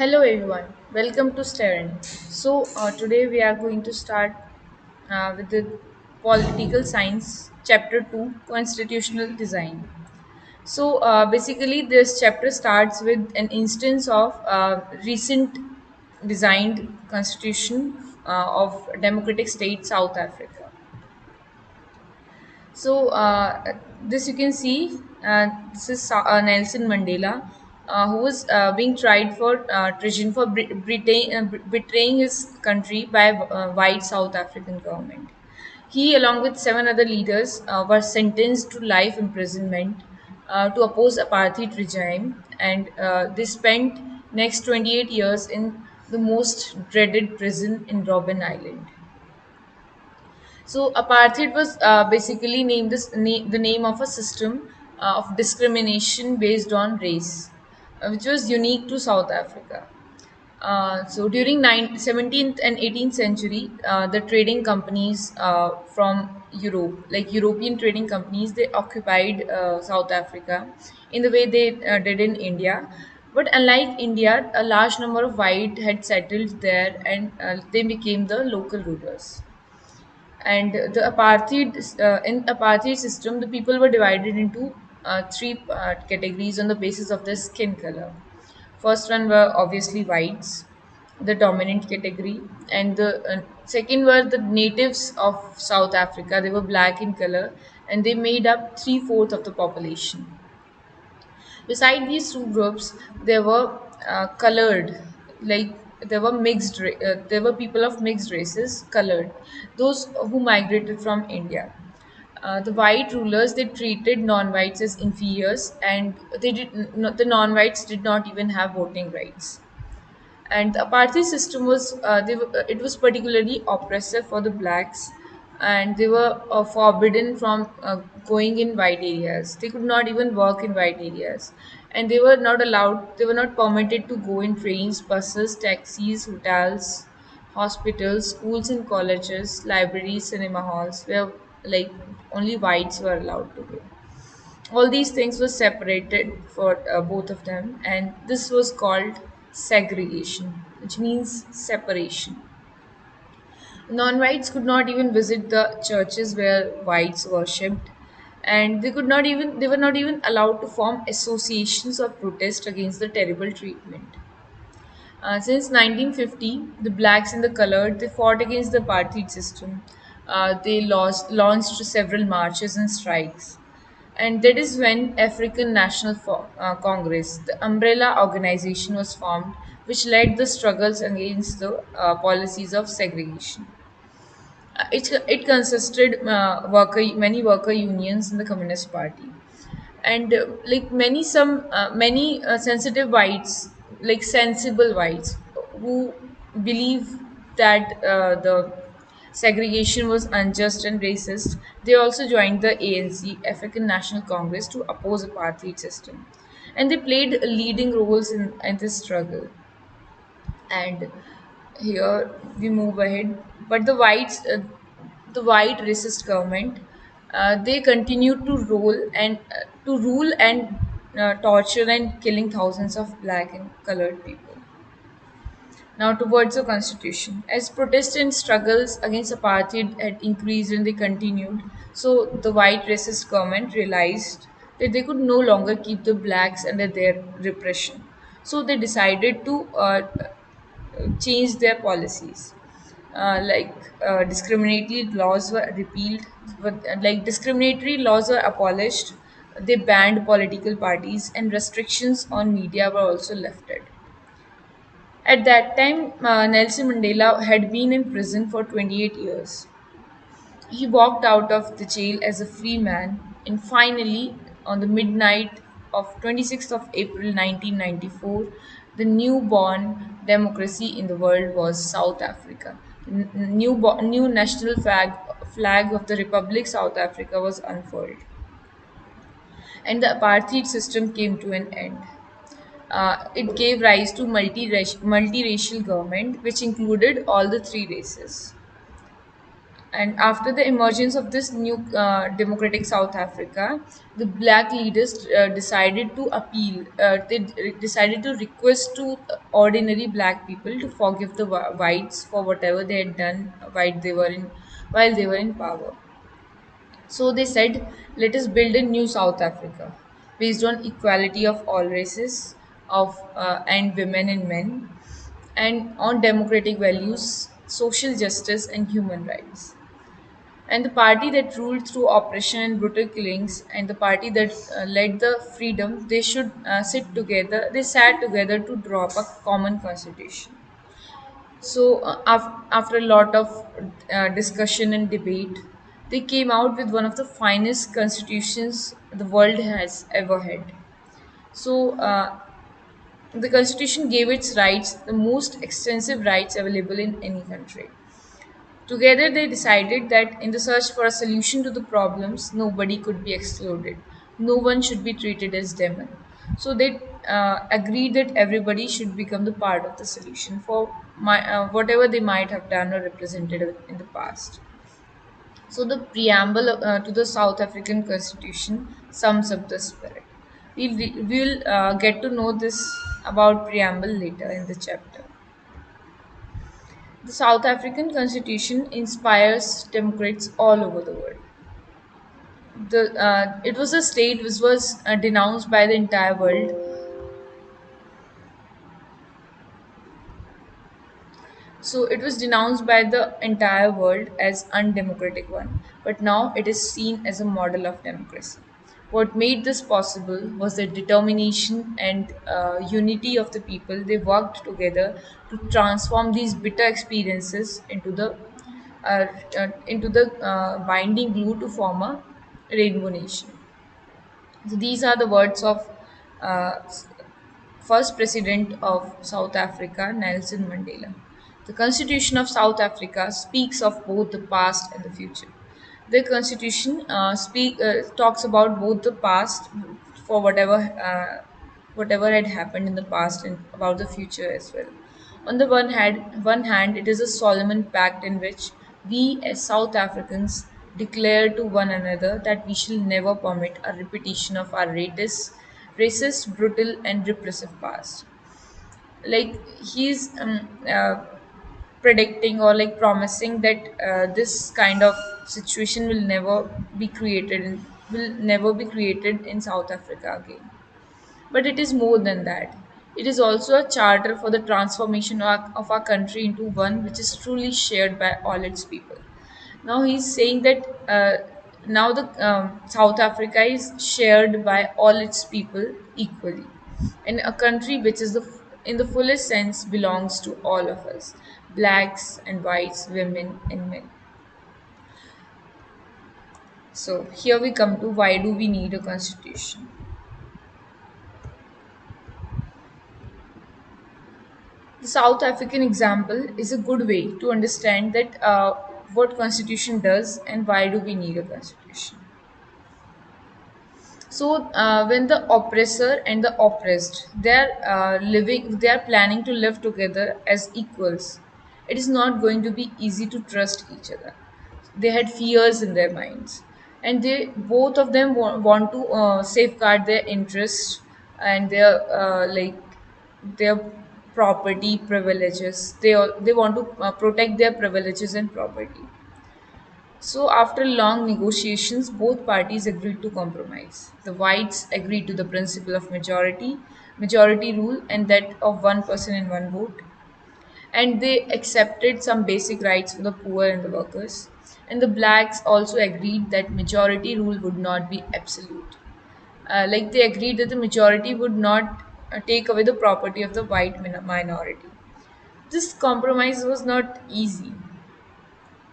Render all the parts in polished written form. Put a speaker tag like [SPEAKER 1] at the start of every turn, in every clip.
[SPEAKER 1] Hello everyone, welcome to Starung. Today we are going to start with the Political Science, Chapter 2, Constitutional Design. Basically, this chapter starts with an instance of recent designed constitution of democratic state South Africa. So this you can see. This is Nelson Mandela, who was being tried for treason for betraying his country by white South African government. He, along with seven other leaders, were sentenced to life imprisonment to oppose apartheid regime, and they spent next 28 years in the most dreaded prison in Robben Island. So apartheid was basically the name of a system of discrimination based on race, which was unique to South Africa. So during 17th and 18th century, the trading companies from Europe, like European trading companies, they occupied South Africa in the way they did in India. But unlike India, a large number of white had settled there, and they became the local rulers. And the apartheid system, the people were divided into three categories on the basis of their skin color. First one were obviously whites, the dominant category, and the second were the natives of South Africa. They were black in color, and they made up three-fourths of the population. Beside these two groups, there were colored, like there were people of mixed races, colored, those who migrated from India. The white rulers, they treated non-whites as inferiors, and the non-whites did not even have voting rights. And the apartheid system was it was particularly oppressive for the blacks, and they were forbidden from going in white areas. They could not even work in white areas, and they were not permitted to go in trains, buses, taxis, hotels, hospitals, schools and colleges, libraries, cinema halls, where like only whites were allowed to go. All these things were separated for both of them, and this was called segregation, which means separation. Non-whites could not even visit the churches where whites worshipped, and they were not even allowed to form associations or protest against the terrible treatment. Since 1950, the blacks and the colored, they fought against the apartheid system. Launched several marches and strikes. And that is when African National Congress, the umbrella organization, was formed, which led the struggles against the policies of segregation. It consisted many worker unions in the Communist Party, and like many sensitive whites, like sensible whites, who believe that the segregation was unjust and racist. They also joined the ANC, African National Congress, to oppose apartheid system, and they played leading roles in this struggle. And here we move ahead, but the white racist government, they continued to rule and torture and killing thousands of black and colored people. Now towards the constitution, as protests and struggles against apartheid had increased and they continued, so the white racist government realized that they could no longer keep the blacks under their repression. So they decided to changed their policies. Discriminatory laws were repealed, discriminatory laws were abolished. They banned political parties, and restrictions on media were also lifted. At that time, Nelson Mandela had been in prison for 28 years. He walked out of the jail as a free man, and finally, on the midnight of 26th of April 1994, the newborn democracy in the world was South Africa. New national flag of the Republic South Africa was unfurled, and the apartheid system came to an end. It gave rise to multiracial government, which included all the three races. And after the emergence of this new democratic South Africa, the black leaders decided to appeal. Decided to request to ordinary black people to forgive the whites for whatever they had done while they were in power. So they said, let us build a new South Africa based on equality of all races, of and women and men, and on democratic values, social justice, and human rights. And the party that ruled through oppression and brutal killings, and the party that led the freedom, they should sit together. They sat together to draw up a common constitution. So, after a lot of discussion and debate, they came out with one of the finest constitutions the world has ever had. So, the constitution gave its rights the most extensive rights available in any country. Together, they decided that in the search for a solution to the problems, nobody could be excluded. No one should be treated as demon. So they agreed that everybody should become the part of the solution for whatever they might have done or represented in the past. So the preamble to the South African Constitution sums up the spirit. We'll get to know this about preamble later in the chapter. The South African Constitution inspires Democrats all over the world. It was a state which was denounced by the entire world. So it was denounced by the entire world as undemocratic one, but now it is seen as a model of democracy. What made this possible was the determination and unity of the people. They worked together to transform these bitter experiences uh, into the binding glue to form a rainbow nation. So these are the words of uh, first president of South Africa, Nelson Mandela. The Constitution of South Africa speaks of both the past and the future. The Constitution talks about both the past for whatever had happened in the past and about the future as well. On the one hand, it is a solemn pact in which we as South Africans declare to one another that we shall never permit a repetition of our racist, brutal, and repressive past. Like he's predicting or like promising that this kind of situation will never be created in South Africa again. But it is more than that. It is also a charter for the transformation of our country into one which is truly shared by all its people. Now he's saying that now the South Africa is shared by all its people equally, and a country which is in the fullest sense belongs to all of us, blacks and whites, women and men. So here we come to why do we need a constitution? The South African example is a good way to understand that what constitution does and why do we need a constitution. So when the oppressor and the oppressed they are planning to live together as equals. It is not going to be easy to trust each other. They had fears in their minds, and they both of them want to safeguard their interests and their property privileges. They want to protect their privileges and property. So, after long negotiations, both parties agreed to compromise. The whites agreed to the principle of majority rule, and that of one person and one vote. And they accepted some basic rights for the poor and the workers. And the blacks also agreed that majority rule would not be absolute. Like they agreed that the majority would not take away the property of the white minority. This compromise was not easy,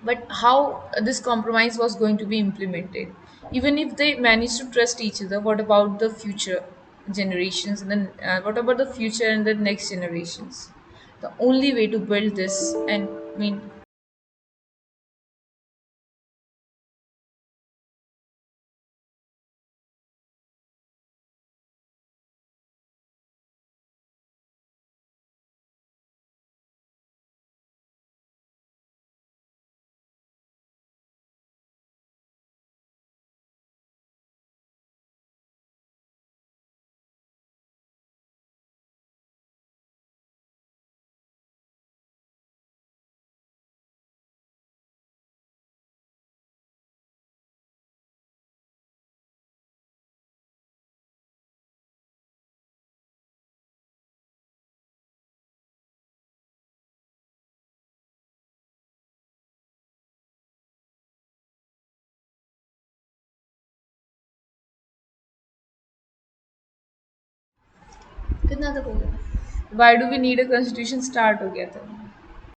[SPEAKER 1] but how this compromise was going to be implemented. Even if they manage to trust each other, what about the future generations, and then what about the future and the next generations? The only way to build this, and I mean
[SPEAKER 2] कितना तक हो गया?
[SPEAKER 1] Why do we need a constitution? Start हो गया था.